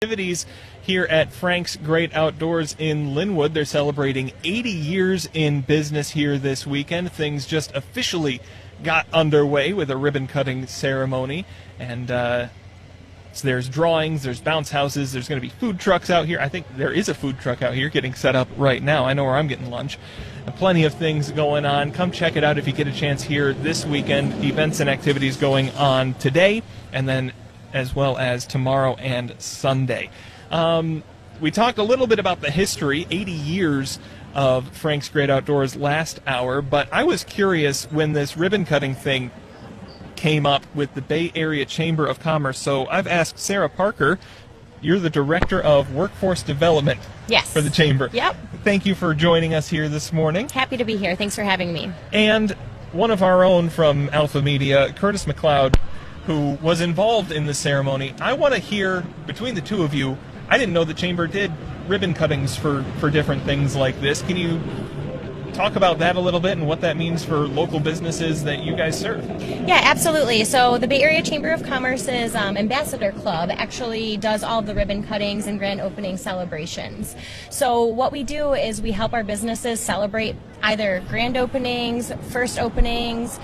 Activities here at Frank's Great Outdoors in Linwood. They're celebrating 80 years in business here this weekend. Things just officially got underway with a ribbon-cutting ceremony. And so there's drawings, there's bounce houses, there's going to be food trucks out here. I think there is a food truck out here getting set up right now. I know where I'm getting lunch. Plenty of things going on. Come check it out if you get a chance here this weekend. Events and activities going on today, and then as well as tomorrow and Sunday. We talked a little bit about the history, 80 years of Frank's Great Outdoors last hour, but I was curious when this ribbon-cutting thing came up with the Bay Area Chamber of Commerce. So I've asked Sarah Parker, you're the Director of Workforce Development for the Chamber. Yep. Thank you for joining us here this morning. Happy to be here. Thanks for having me. And one of our own from Alpha Media, Curtis McLeod, who was involved in the ceremony. I want to hear, between the two of you, I didn't know the Chamber did ribbon cuttings for different things like this. Can you talk about that a little bit and what that means for local businesses that you guys serve? Yeah, absolutely. So the Bay Area Chamber of Commerce's Ambassador Club actually does all of the ribbon cuttings and grand opening celebrations. So what we do is we help our businesses celebrate either grand openings, first openings,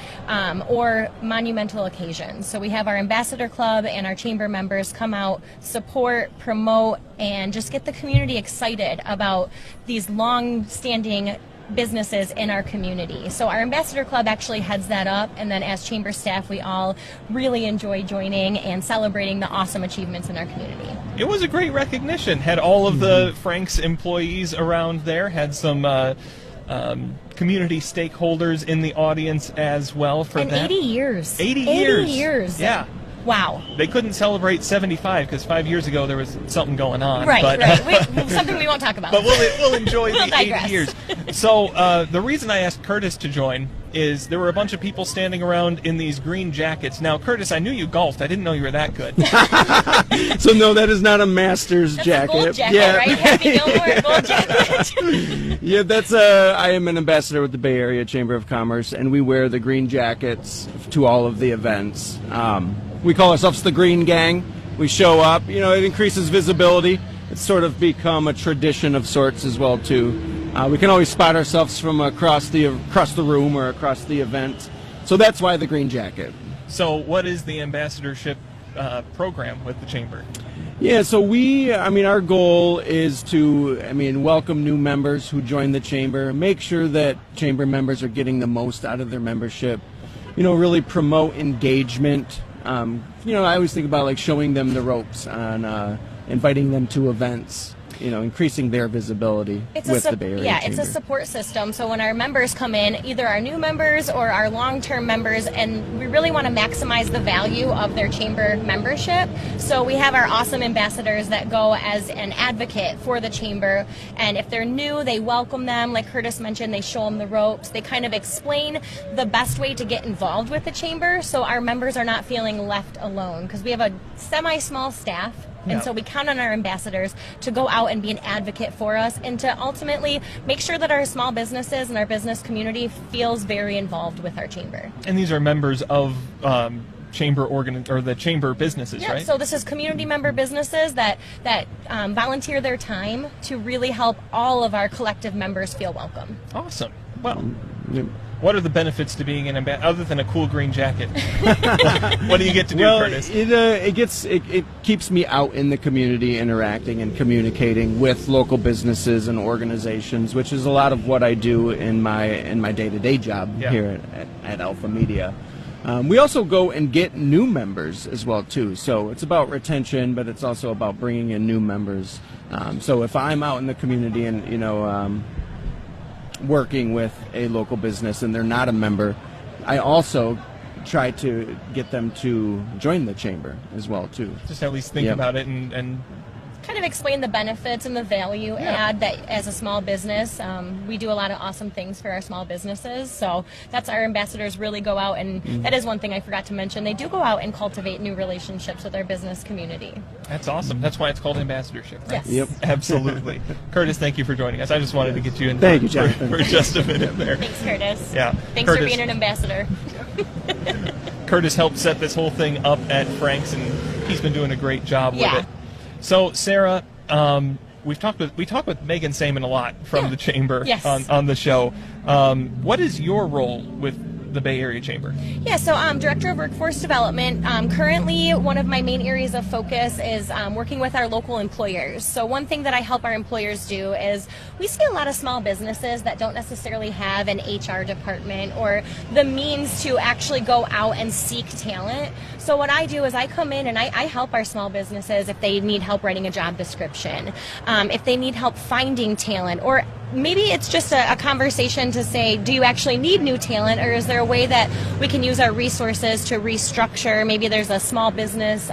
or monumental occasions. So we have our Ambassador Club and our Chamber members come out, support, promote, and just get the community excited about these long-standing businesses in our community. So our Ambassador Club actually heads that up, and then as Chamber staff, we all really enjoy joining and celebrating the awesome achievements in our community. It was a great recognition. Had all of the Frank's employees around there, had some community stakeholders in the audience as well for and that. 80 years. 80 years. 80 years. Yeah. Wow. They couldn't celebrate 75 because 5 years ago there was something going on. Right, but, right. Something we won't talk about. But we'll enjoy We'll the digress. 80 years. So the reason I asked Curtis to join is there were a bunch of people standing around in these green jackets. Now, Curtis, I knew you golfed. I didn't know you were that good. So no, that is not a Masters That's jacket. a gold jacket, Yeah. right? Happy Gilmore, gold jacket. Yeah, that's I am an ambassador with the Bay Area Chamber of Commerce, and we wear the green jackets to all of the events. We call ourselves the Green Gang. We show up. You know, it increases visibility. It's sort of become a tradition of sorts as well too. We can always spot ourselves from across the room or across the event. So that's why the green jacket. So what is the ambassadorship program with the Chamber? Yeah, so our goal is to, welcome new members who join the Chamber, make sure that Chamber members are getting the most out of their membership, really promote engagement. I always think about like showing them the ropes on inviting them to events, increasing their visibility with the Bay Area Chamber. It's a support system. So when our members come in, either our new members or our long-term members, and we really want to maximize the value of their Chamber membership. So we have our awesome ambassadors that go as an advocate for the Chamber. And if they're new, they welcome them. Like Curtis mentioned, they show them the ropes. They kind of explain the best way to get involved with the Chamber so our members are not feeling left alone. Because we have a semi-small staff. And so we count on our ambassadors to go out and be an advocate for us and to ultimately make sure that our small businesses and our business community feels very involved with our Chamber. And these are members of the Chamber businesses, right? So this is community member businesses that volunteer their time to really help all of our collective members feel welcome. Awesome. Well, what are the benefits to being an ambassador other than a cool green jacket? What do you get to do, Curtis? It keeps me out in the community, interacting and communicating with local businesses and organizations, which is a lot of what I do in my day-to-day job here at Alpha Media. We also go and get new members as well too. So it's about retention, but it's also about bringing in new members. So if I'm out in the community and working with a local business and they're not a member, I also try to get them to join the Chamber as well too. Just at least think about it and kind of explain the benefits and the value add that as a small business. We do a lot of awesome things for our small businesses, so that's our ambassadors really go out and that is one thing I forgot to mention. They do go out and cultivate new relationships with our business community. That's awesome. That's why it's called ambassadorship, right? Yes. Yep. Absolutely. Curtis, thank you for joining us. I just wanted to get you in for just a minute there. Thanks, Curtis. Yeah. Thanks Curtis, for being an ambassador. Curtis helped set this whole thing up at Frank's, and he's been doing a great job with it. So, Sarah, we talked with Megan Saman a lot from the Chamber Yes. on the show. What is your role with the Bay Area Chamber? Yeah, so I'm Director of Workforce Development. Currently, one of my main areas of focus is working with our local employers. So one thing that I help our employers do is we see a lot of small businesses that don't necessarily have an HR department or the means to actually go out and seek talent. So what I do is I come in and I help our small businesses if they need help writing a job description, if they need help finding talent, or maybe it's just a conversation to say, do you actually need new talent, or is there a way that we can use our resources to restructure? Maybe there's a small business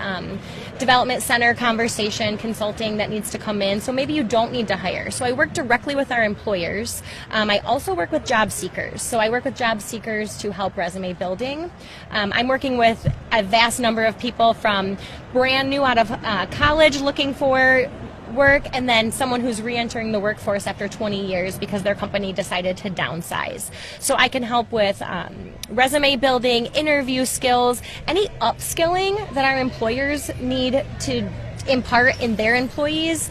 development center conversation consulting that needs to come in, so maybe you don't need to hire. So I work directly with our employers. I also work with job seekers. So I work with job seekers to help resume building. I'm working with a vast number of people from brand new out of college looking for work, and then someone who's re-entering the workforce after 20 years because their company decided to downsize. So I can help with resume building, interview skills, any upskilling that our employers need to impart in their employees.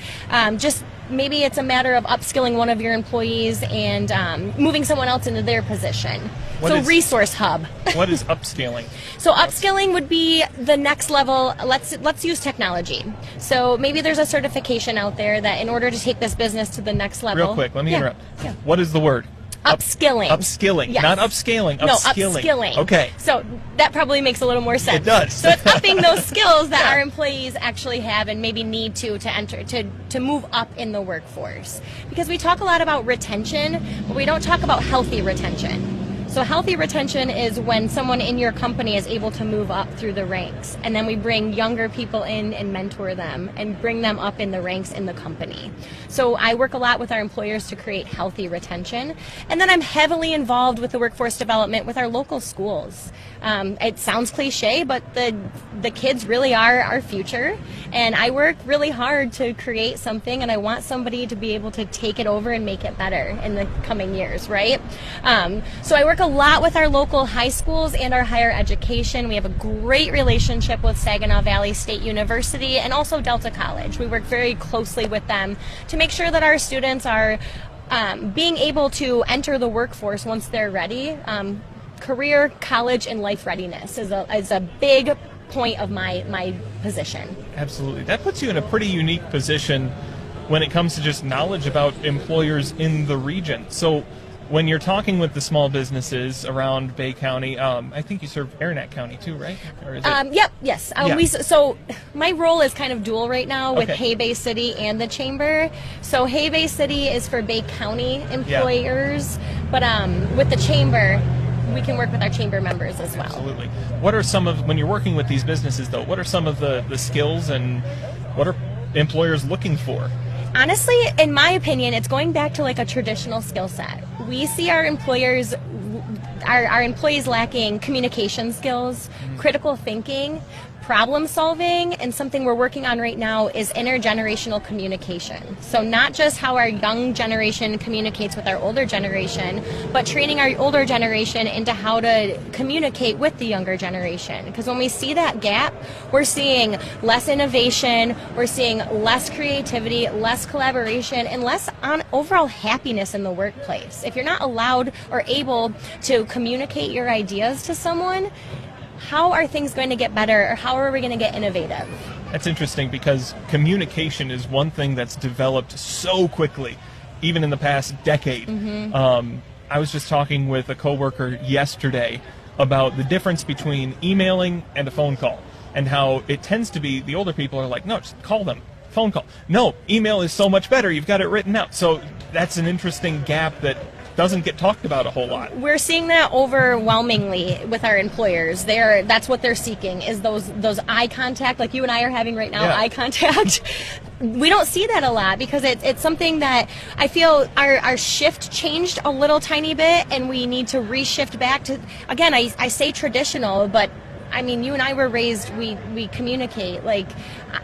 Just maybe it's a matter of upskilling one of your employees and moving someone else into their position. Resource hub. What is upscaling? So upskilling would be the next level. Let's use technology. So maybe there's a certification out there that in order to take this business to the next level. Real quick, let me interrupt. Yeah. What is the word? Upskilling. Upskilling, yes. Not upscaling. Upskilling. No, upskilling. Okay. So that probably makes a little more sense. It does. So it's upping those skills that our employees actually have and maybe need to move up in the workforce. Because we talk a lot about retention, but we don't talk about healthy retention. So healthy retention is when someone in your company is able to move up through the ranks, and then we bring younger people in and mentor them and bring them up in the ranks in the company. So I work a lot with our employers to create healthy retention, and then I'm heavily involved with the workforce development with our local schools. It sounds cliche, but the kids really are our future, and I work really hard to create something, and I want somebody to be able to take it over and make it better in the coming years, right? So I work a lot with our local high schools and our higher education. We have a great relationship with Saginaw Valley State University and also Delta College. We work very closely with them to make sure that our students are being able to enter the workforce once they're ready. Career, college, and life readiness is a big point of my position. Absolutely. That puts you in a pretty unique position when it comes to just knowledge about employers in the region. So when you're talking with the small businesses around Bay County, I think you serve Aranet County too, right? Or is it? Yep, yes. So my role is kind of dual right now with Okay. Hay Bay City and the Chamber. So Hay Bay City is for Bay County employers, but with the Chamber, we can work with our Chamber members as well. Absolutely. What are some of, when you're working with these businesses though, what are some of the skills and what are employers looking for? Honestly, in my opinion, it's going back to like a traditional skill set. We see our employers, our employees lacking communication skills, critical thinking, problem solving, and something we're working on right now is intergenerational communication. So not just how our young generation communicates with our older generation, but training our older generation into how to communicate with the younger generation. Because when we see that gap, we're seeing less innovation, we're seeing less creativity, less collaboration, and less on overall happiness in the workplace. If you're not allowed or able to communicate your ideas to someone, how are things going to get better, or how are we going to get innovative? That's interesting because communication is one thing that's developed so quickly, even in the past decade. I was just talking with a coworker yesterday about the difference between emailing and a phone call, and how it tends to be the older people are like, no, just call them, phone call. No, email is so much better, you've got it written out. So that's an interesting gap that doesn't get talked about a whole lot. We're seeing that overwhelmingly with our employers. That's what they're seeking, is those eye contact, like you and I are having right now, eye contact. We don't see that a lot because it's something that I feel our shift changed a little tiny bit, and we need to reshift back to, again, I say traditional, but I mean, you and I were raised, we communicate. Like,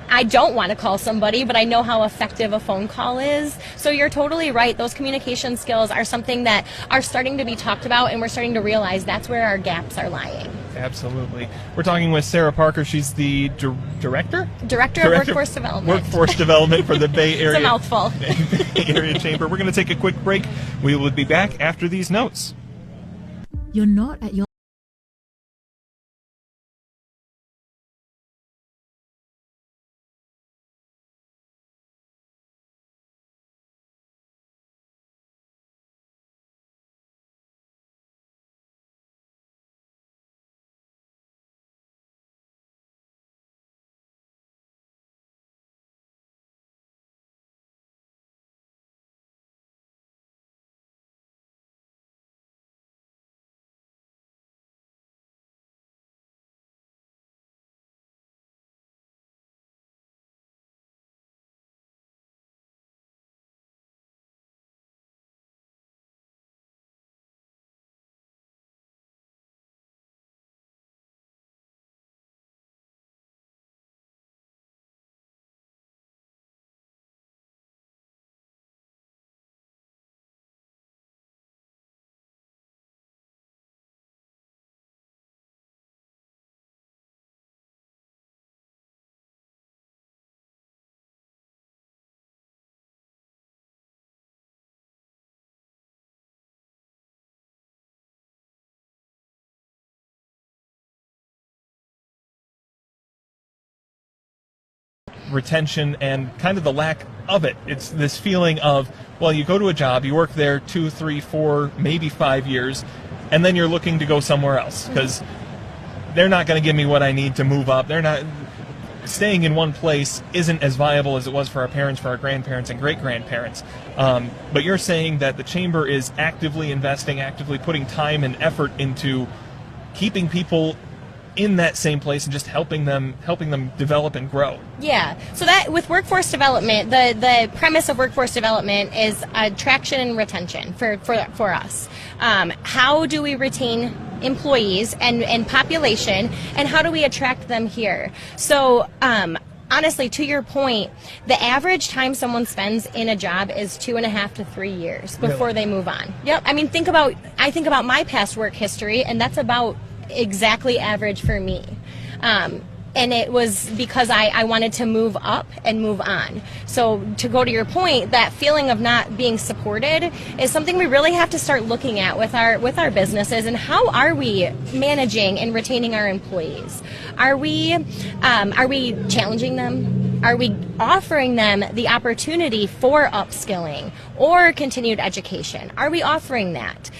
I don't want to call somebody, but I know how effective a phone call is. So you're totally right. Those communication skills are something that are starting to be talked about, and we're starting to realize that's where our gaps are lying. Absolutely. We're talking with Sarah Parker. She's the Director of Workforce Development. Workforce Development for the Bay Area. It's a mouthful. Bay Area Chamber. We're going to take a quick break. We will be back after these notes. You're not at your retention and kind of the lack of it. It's this feeling of, well, you go to a job, you work there 2, 3, 4, maybe 5 years, and then you're looking to go somewhere else because they're not going to give me what I need to move up. They're not staying in one place isn't as viable as it was for our parents, for our grandparents and great-grandparents. But you're saying that the chamber is actively investing, actively putting time and effort into keeping people in that same place and just helping them develop and grow. Yeah. So that with workforce development, the premise of workforce development is attraction and retention for us. How do we retain employees and population, and how do we attract them here? So honestly, to your point, the average time someone spends in a job is 2.5 to 3 years before they move on. Yep. I mean, I think about my past work history, and that's about exactly average for me. And it was because I wanted to move up and move on. So to go to your point, that feeling of not being supported is something we really have to start looking at with our businesses, and how are we managing and retaining our employees? Are we challenging them? Are we offering them the opportunity for upskilling or continued education? Are we offering that?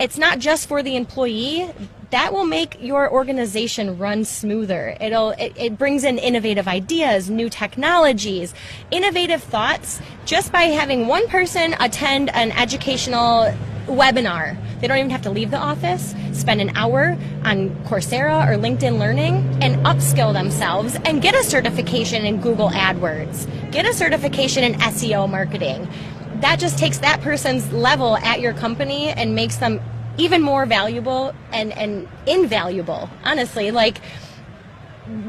It's not just for the employee. That will make your organization run smoother. It brings in innovative ideas, new technologies, innovative thoughts, just by having one person attend an educational webinar. They don't even have to leave the office, spend an hour on Coursera or LinkedIn Learning and upskill themselves and get a certification in Google AdWords, get a certification in SEO marketing. That just takes that person's level at your company and makes them even more valuable and invaluable. Honestly, like,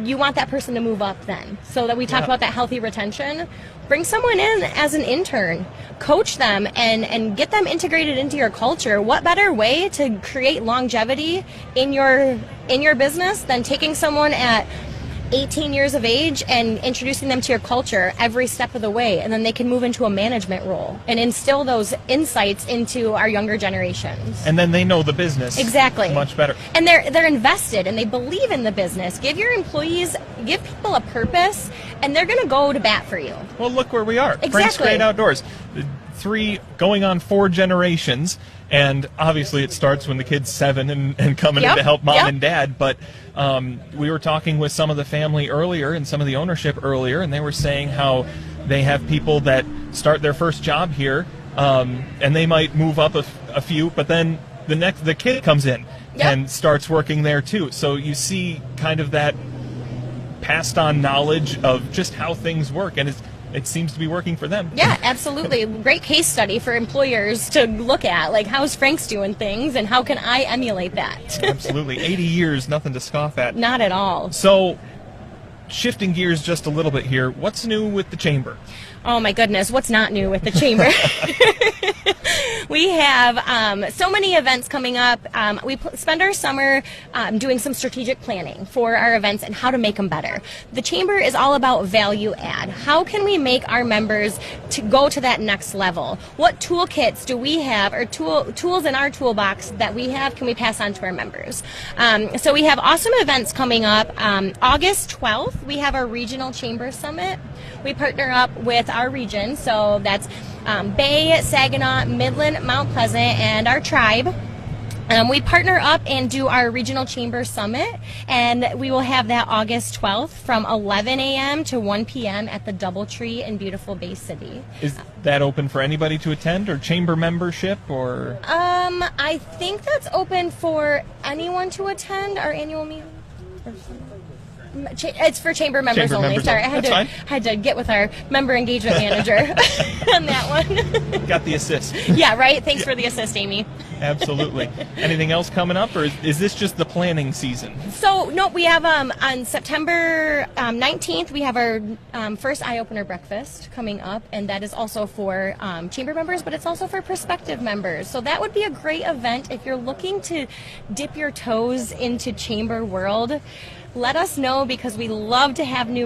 you want that person to move up then. So that we talked about that healthy retention. Bring someone in as an intern, coach them, and get them integrated into your culture. What better way to create longevity in your business than taking someone at 18 years of age and introducing them to your culture every step of the way, and then they can move into a management role and instill those insights into our younger generations. And then they know the business exactly much better. And they're invested and they believe in the business. Give your employees, give people a purpose, and they're going to go to bat for you. Well, look where we are. Exactly. Frank's Great Outdoors. 3 going on 4 generations, and obviously it starts when the kid's 7 and coming in to help mom and dad. But we were talking with some of the family earlier and some of the ownership earlier, and they were saying how they have people that start their first job here, and they might move up a few, but then the kid comes in and starts working there too. So you see kind of that passed on knowledge of just how things work, and it seems to be working for them. Yeah, absolutely. Great case study for employers to look at. Like, how's Frank's doing things, and how can I emulate that? Absolutely. 80 years, nothing to scoff at. Not at all. So shifting gears just a little bit here, what's new with the Chamber? Oh my goodness, what's not new with the Chamber? We have so many events coming up. We spend our summer doing some strategic planning for our events and how to make them better. The Chamber is all about value add. How can we make our members to go to that next level? What toolkits do we have, or tools in our toolbox that we have, can we pass on to our members? So we have awesome events coming up. August 12th, we have our Regional Chamber Summit. We partner up with our region, so that's Bay, Saginaw, Midland, Mount Pleasant, and our tribe. We partner up and do our Regional Chamber Summit, and we will have that August 12th from 11 a.m. to 1 p.m. at the Doubletree in beautiful Bay City. Is that open for anybody to attend, or chamber membership, or? I think that's open for anyone to attend our annual meeting. It's for chamber members only. Sorry, I had to get with our member engagement manager on that one. Got the assist. Yeah, right. Thanks for the assist, Amy. Absolutely. Anything else coming up, or is this just the planning season? So, no, we have on September 19th, we have our first Eye Opener breakfast coming up, and that is also for chamber members, but it's also for prospective members. So that would be a great event if you're looking to dip your toes into chamber world. Let us know, because we love to have new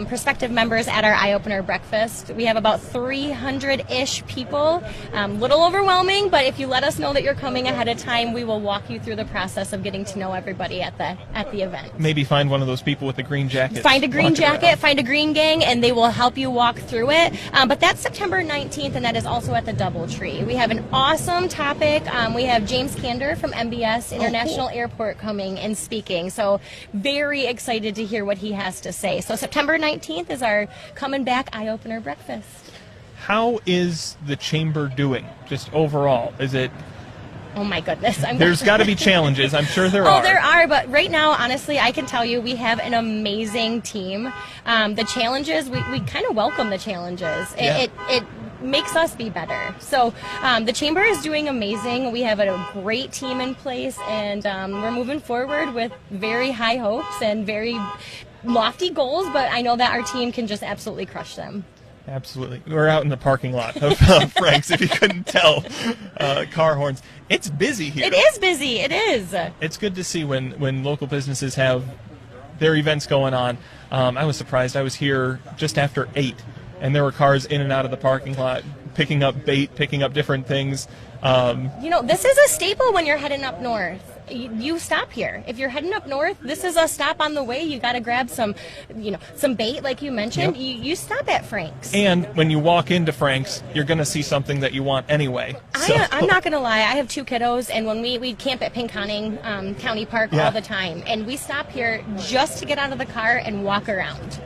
prospective members at our Eye Opener breakfast. We have about 300-ish people. Little overwhelming, but if you let us know that you're coming ahead of time, we will walk you through the process of getting to know everybody at the event. Maybe find one of those people with the green jacket. Find a green jacket, find a green gang, and they will help you walk through it. But that's September 19th, and that is also at the Doubletree. We have an awesome topic. We have James Kander from MBS International Airport coming and speaking. So very excited to hear what he has to say. So September 19th is our coming back Eye Opener breakfast. How is the chamber doing, just overall? Is it? Oh my goodness. There's got to be challenges. I'm sure there are. Oh, there are, but right now, honestly, I can tell you we have an amazing team. The challenges, we kind of welcome the challenges. Yeah. It makes us be better. So the chamber is doing amazing. We have a great team in place, and we're moving forward with very high hopes and very lofty goals, but I know that our team can just absolutely crush them. Absolutely. We're out in the parking lot of Frank's, if you couldn't tell. Car horns. It's busy here. It is busy. It is. It's good to see when local businesses have their events going on. I was surprised. I was here just after 8, and there were cars in and out of the parking lot, picking up bait, picking up different things. This is a staple when you're heading up north. You stop here. If you're heading up north, this is a stop on the way. You got to grab some bait, like you mentioned. Yep. You stop at Frank's. And when you walk into Frank's, you're going to see something that you want anyway. I'm not going to lie. I have 2 kiddos, and when we camp at Pinconning County Park all the time, and we stop here just to get out of the car and walk around.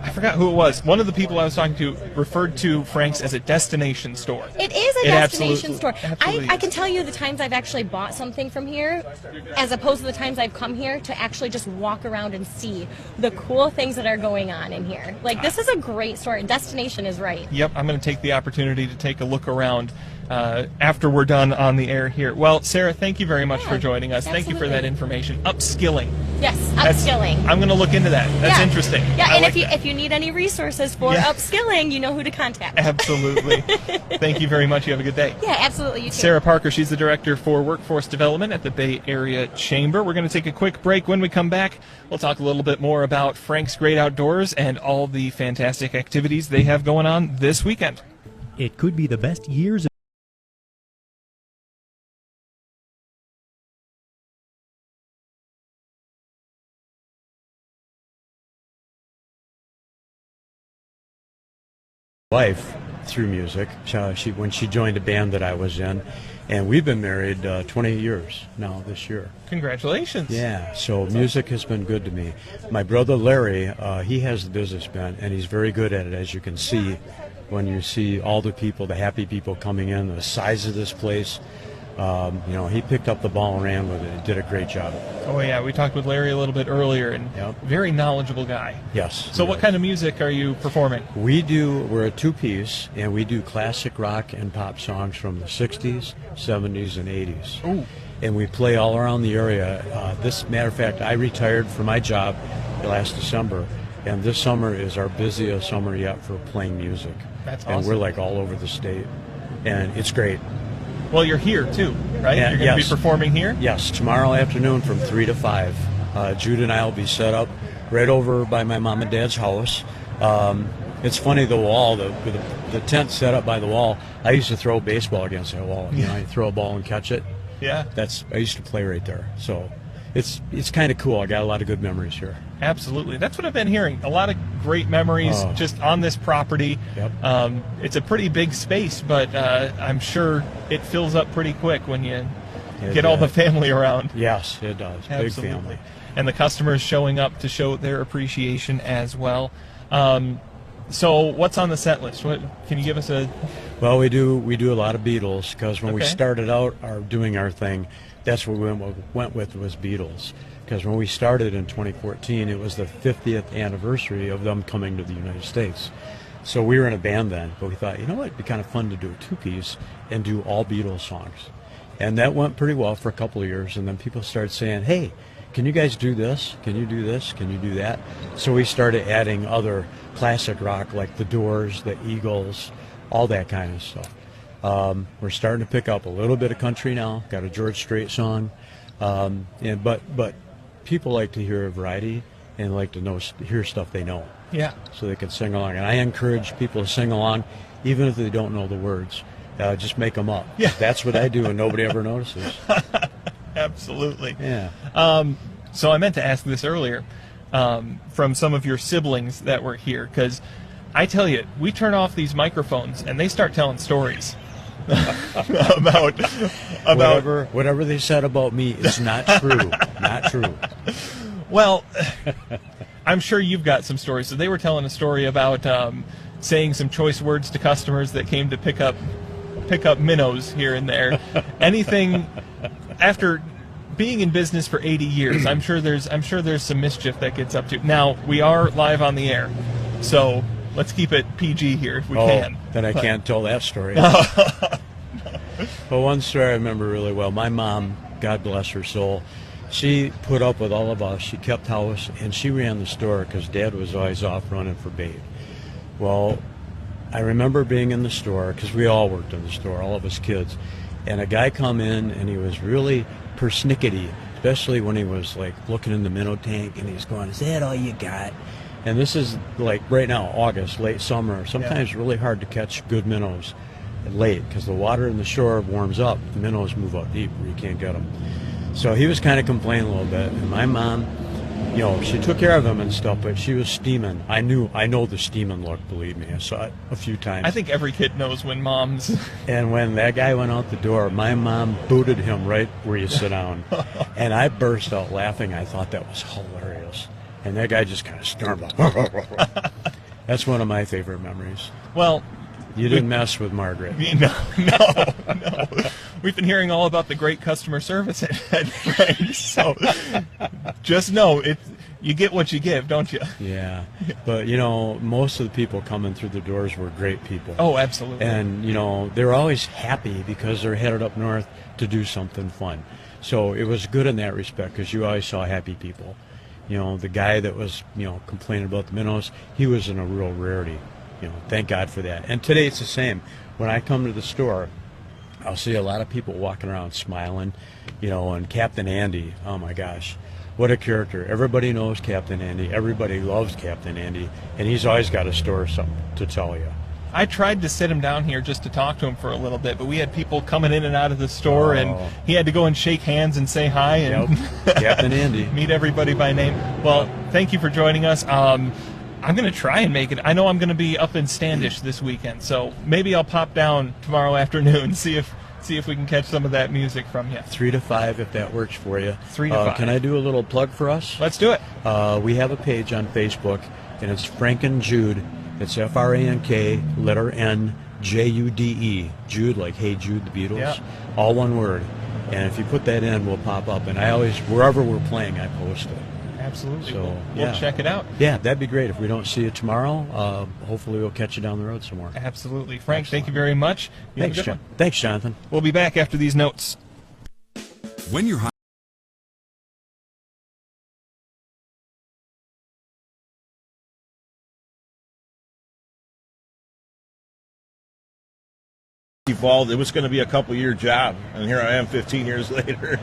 I forgot who it was. One of the people I was talking to referred to Frank's as a destination store. It is a destination store. Absolutely I can tell you the times I've actually bought something from here, as opposed to the times I've come here to actually just walk around and see the cool things that are going on in here. Like, this is a great store. Destination is right. Yep, I'm going to take the opportunity to take a look around after we're done on the air here. Well, Sarah, thank you very much for joining us. Absolutely. Thank you for that information. Upskilling. Yes, upskilling. I'm going to look into that. That's interesting. Yeah, I and like if you need any resources for upskilling, you know who to contact. Absolutely. Thank you very much. You have a good day. Yeah, absolutely. You too. Sarah Parker, she's the Director for Workforce Development at the Bay Area Chamber. We're going to take a quick break. When we come back, we'll talk a little bit more about Frank's Great Outdoors and all the fantastic activities they have going on this weekend. It could be the best years of life through music. When she joined a band that I was in, and we've been married 20 years now this year. Congratulations. Yeah, so music has been good to me. My brother Larry, he has the business bent, and he's very good at it, as you can see when you see all the people, the happy people coming in, the size of this place. He picked up the ball and ran with it and did a great job. Oh, yeah. We talked with Larry a little bit earlier, and very knowledgeable guy. Yes. So what kind of music are you performing? We're a 2-piece, and we do classic rock and pop songs from the 60s, 70s, and 80s. Ooh. And we play all around the area. Matter of fact, I retired from my job last December, and this summer is our busiest summer yet for playing music. That's and awesome. we're like all over the state, and it's great. Well, you're here too, right? Yeah, You're going to yes. be performing here? Yes, tomorrow afternoon from 3 to 5. Jude and I will be set up right over by my mom and dad's house. It's funny, the wall, the tent set up by the wall, I used to throw a baseball against that wall. You know, I throw a ball and catch it. Yeah. I used to play right there. So it's kind of cool. I got a lot of good memories here. Absolutely. That's what I've been hearing. A lot of great memories just on this property. Yep. It's a pretty big space, but I'm sure it fills up pretty quick when you get all the family around. Yes, it does. Absolutely. Big family. And the customers showing up to show their appreciation as well. So what's on the set list? What can you give us a... Well, we do a lot of Beatles, because when we Okay. started out doing our thing, that's what we went with was Beatles. Because when we started in 2014, it was the 50th anniversary of them coming to the United States. So we were in a band then, but we thought, you know what, it'd be kind of fun to do a two-piece and do all Beatles songs. And that went pretty well for a couple of years, and then people started saying, hey, can you guys do this? Can you do this? Can you do that? So we started adding other classic rock like the Doors, the Eagles, all that kind of stuff. We're starting to pick up a little bit of country now. Got a George Strait song, but people like to hear a variety and like to hear stuff they know, Yeah. so they can sing along. And I encourage people to sing along, even if they don't know the words. Just make them up. Yeah. That's what I do, and nobody ever notices. Absolutely. Yeah. So I meant to ask this earlier from some of your siblings that were here, because I tell you, we turn off these microphones and they start telling stories about whatever they said about me is not true. Not true. Well, I'm sure you've got some stories. So they were telling a story about saying some choice words to customers that came to pick up minnows here and there. Anything after being in business for 80 years, I'm sure there's some mischief that gets up to. Now, we are live on the air, so let's keep it PG here if we can. Then I can't tell that story. But one story I remember really well. My mom, God bless her soul, she put up with all of us. She kept house, and she ran the store because Dad was always off running for bait. Well, I remember being in the store, because we all worked in the store, all of us kids, and a guy come in, and he was really persnickety, especially when he was like looking in the minnow tank, and he's going, "Is that all you got?" And this is like right now, August, late summer. Sometimes really hard to catch good minnows late, because the water in the shore warms up. The minnows move up deep where you can't get them. So he was kind of complaining a little bit, and my mom, you know, she took care of him and stuff, but she was steaming. I know the steaming look, believe me. I saw it a few times. I think every kid knows when mom's... And when that guy went out the door, my mom booted him right where you sit down. And I burst out laughing. I thought that was hilarious. And that guy just kind of stormed off. That's one of my favorite memories. Well... You didn't mess with Margaret. No. We've been hearing all about the great customer service at Frank's, so just know you get what you give, don't you? Yeah. But, you know, most of the people coming through the doors were great people. Oh, absolutely. And, you know, they were always happy because they're headed up north to do something fun. So it was good in that respect, because you always saw happy people. You know, the guy that was, you know, complaining about the minnows, he was in a real rarity. You know, thank God for that. And today it's the same. When I come to the store, I'll see a lot of people walking around smiling, you know, and Captain Andy, oh my gosh, what a character. Everybody knows Captain Andy. Everybody loves Captain Andy. And he's always got a story or something to tell you. I tried to sit him down here just to talk to him for a little bit, but we had people coming in and out of the store, and he had to go and shake hands and say hi and Captain Andy. meet everybody by name. Well, thank you for joining us. I'm going to try and make it. I know I'm going to be up in Standish this weekend, so maybe I'll pop down tomorrow afternoon, see if we can catch some of that music from you. 3 to 5, if that works for you. 3 to 5. Can I do a little plug for us? Let's do it. We have a page on Facebook, and it's Frank and Jude. It's Frank, letter N, Jude, Jude, like Hey Jude, the Beatles. Yeah. All one word. And if you put that in, we'll pop up. And I always, wherever we're playing, I post it. Absolutely. So, We'll check it out. Yeah, that'd be great. If we don't see you tomorrow, hopefully we'll catch you down the road somewhere. Absolutely. Frank, thank you very much. Thanks, Jonathan. We'll be back after these notes. When you're evolved. It was going to be a couple-year job, and here I am 15 years later.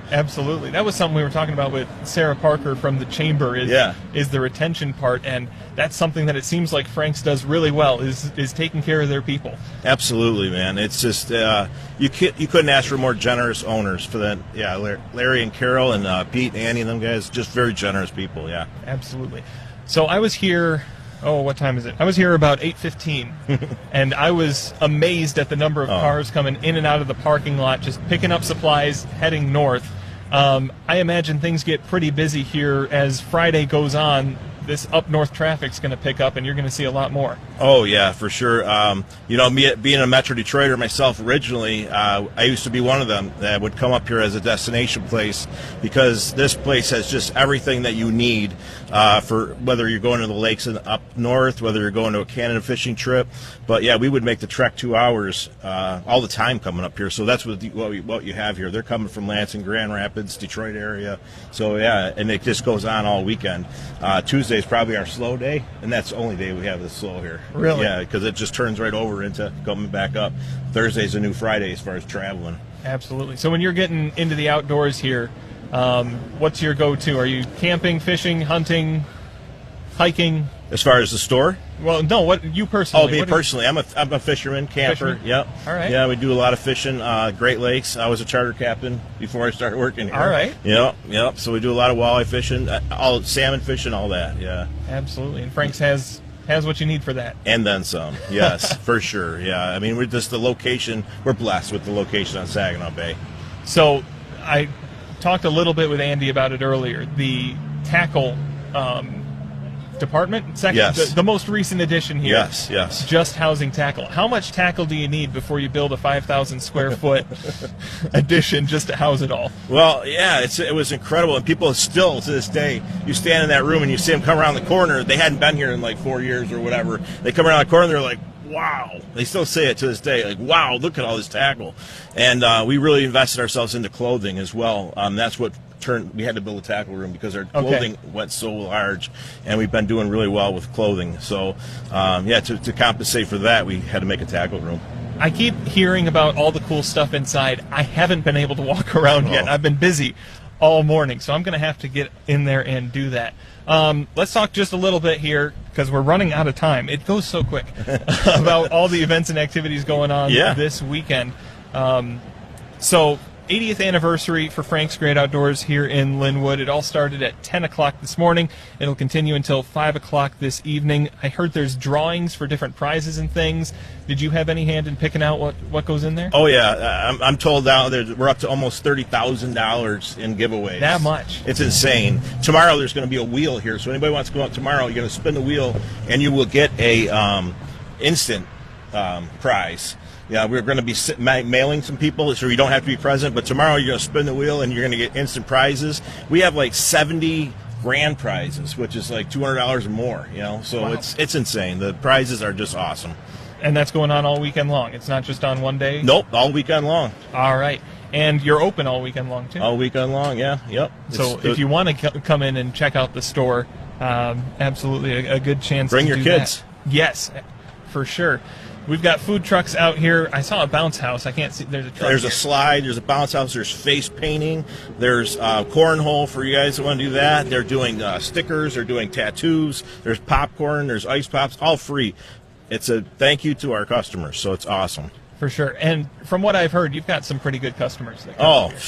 Absolutely. That was something we were talking about with Sarah Parker from the Chamber, is the retention part, and that's something that it seems like Frank's does really well, is taking care of their people. Absolutely, man. It's just, you couldn't ask for more generous owners for that. Yeah, Larry and Carol and Pete and Andy and them guys, just very generous people, yeah. Absolutely. So I was here, what time is it? I was here about 8:15, and I was amazed at the number of cars coming in and out of the parking lot, just picking up supplies, heading north. I imagine things get pretty busy here as Friday goes on. This up north traffic's going to pick up, and you're going to see a lot more. Oh, yeah, for sure. Me being a Metro Detroiter myself originally, I used to be one of them that would come up here as a destination place because this place has just everything that you need for whether you're going to the lakes up north, whether you're going to a Canada fishing trip. But, yeah, we would make the trek 2 hours all the time coming up here. So that's what you have here. They're coming from Lansing, Grand Rapids, Detroit area. So, yeah, and it just goes on all weekend. Tuesday is probably our slow day, and that's the only day we have this slow here. Really? Yeah, because it just turns right over into coming back up. Thursday's a new Friday as far as traveling. Absolutely. So when you're getting into the outdoors here, what's your go-to? Are you camping, fishing, hunting, hiking? As far as the store? Well, no, what you personally? Oh, me personally, I'm a fisherman, camper. Fisherman? Yep. All right. Yeah, we do a lot of fishing, Great Lakes. I was a charter captain before I started working here. All right. Yep. So we do a lot of walleye fishing, all salmon fishing, all that. Yeah. Absolutely. And Frank's has what you need for that. And then some. Yes, for sure. Yeah. I mean, we're just the location. We're blessed with the location on Saginaw Bay. So I talked a little bit with Andy about it earlier. The tackle department section, yes. the most recent addition here. Yes. Just housing tackle. How much tackle do you need before you build a 5,000 square foot addition just to house it all? Well, yeah, it was incredible, and people still to this day, you stand in that room and you see them come around the corner. They hadn't been here in like 4 years or whatever. They come around the corner and they're like, wow. They still say it to this day, like, wow, look at all this tackle. And we really invested ourselves into clothing as well. That's what we had to build a tackle room because our clothing went so large, and we've been doing really well with clothing. So, to compensate for that, we had to make a tackle room. I keep hearing about all the cool stuff inside. I haven't been able to walk around yet. I've been busy all morning, so I'm going to have to get in there and do that. Let's talk just a little bit here, because we're running out of time. It goes so quick, about all the events and activities going on this weekend. So 80th anniversary for Frank's Great Outdoors here in Linwood. It all started at 10 o'clock this morning. It'll continue until 5 o'clock this evening. I heard there's drawings for different prizes and things. Did you have any hand in picking out what goes in there? Oh, yeah. I'm told now we're up to almost $30,000 in giveaways. That much? It's insane. Tomorrow there's going to be a wheel here, so anybody wants to go out tomorrow, you're going to spin the wheel, and you will get a instant prize. Yeah, we're going to be mailing some people, so you don't have to be present. But tomorrow you're going to spin the wheel, and you're going to get instant prizes. We have like 70 grand prizes, which is like $200 or more. So wow. It's insane. The prizes are just awesome. And that's going on all weekend long. It's not just on one day. Nope, all weekend long. All right, and you're open all weekend long too. All weekend long, yeah, yep. So if you want to come in and check out the store, absolutely a good chance. Bring to your do kids. That. Yes, for sure. We've got food trucks out here. I saw a bounce house. I can't see. There's a truck. There's here. A slide. There's a bounce house. There's face painting. There's cornhole for you guys that want to do that. They're doing stickers. They're doing tattoos. There's popcorn. There's ice pops. All free. It's a thank you to our customers. So it's awesome. For sure. And from what I've heard, you've got some pretty good customers. That come here.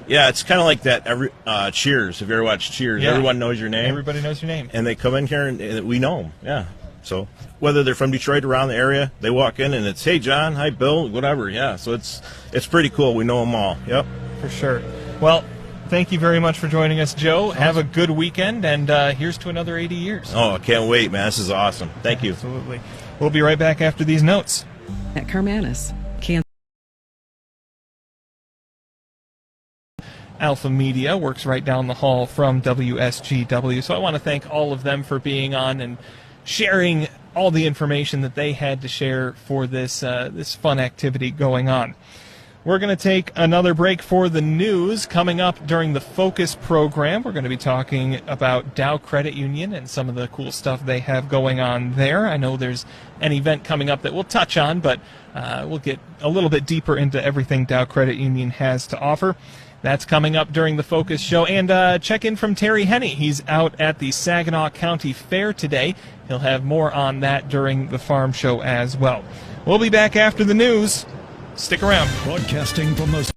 Yeah, it's kind of like that. Cheers. Have you ever watched Cheers? Yeah. Everyone knows your name. Everybody knows your name. And they come in here and we know them. Yeah. So whether they're from Detroit or around the area, they walk in and it's, hey, John, hi, Bill, whatever. Yeah, so it's pretty cool. We know them all. Yep. For sure. Well, thank you very much for joining us, Joe. Awesome. Have a good weekend, and here's to another 80 years. Oh, I can't wait, man. This is awesome. Thank you. Absolutely. We'll be right back after these notes. At Carmanis, Kansas. Alpha Media works right down the hall from WSGW, so I want to thank all of them for being on and sharing all the information that they had to share for this fun activity going on. We're going to take another break for the news. Coming up during the Focus program, we're going to be talking about Dow Credit Union and some of the cool stuff they have going on there. I know there's an event coming up that we'll touch on, but we'll get a little bit deeper into everything Dow Credit Union has to offer. That's coming up during the Focus show. And check in from Terry Henney. He's out at the Saginaw County Fair today. He'll have more on that during the farm show as well. We'll be back after the news. Stick around. Broadcasting from the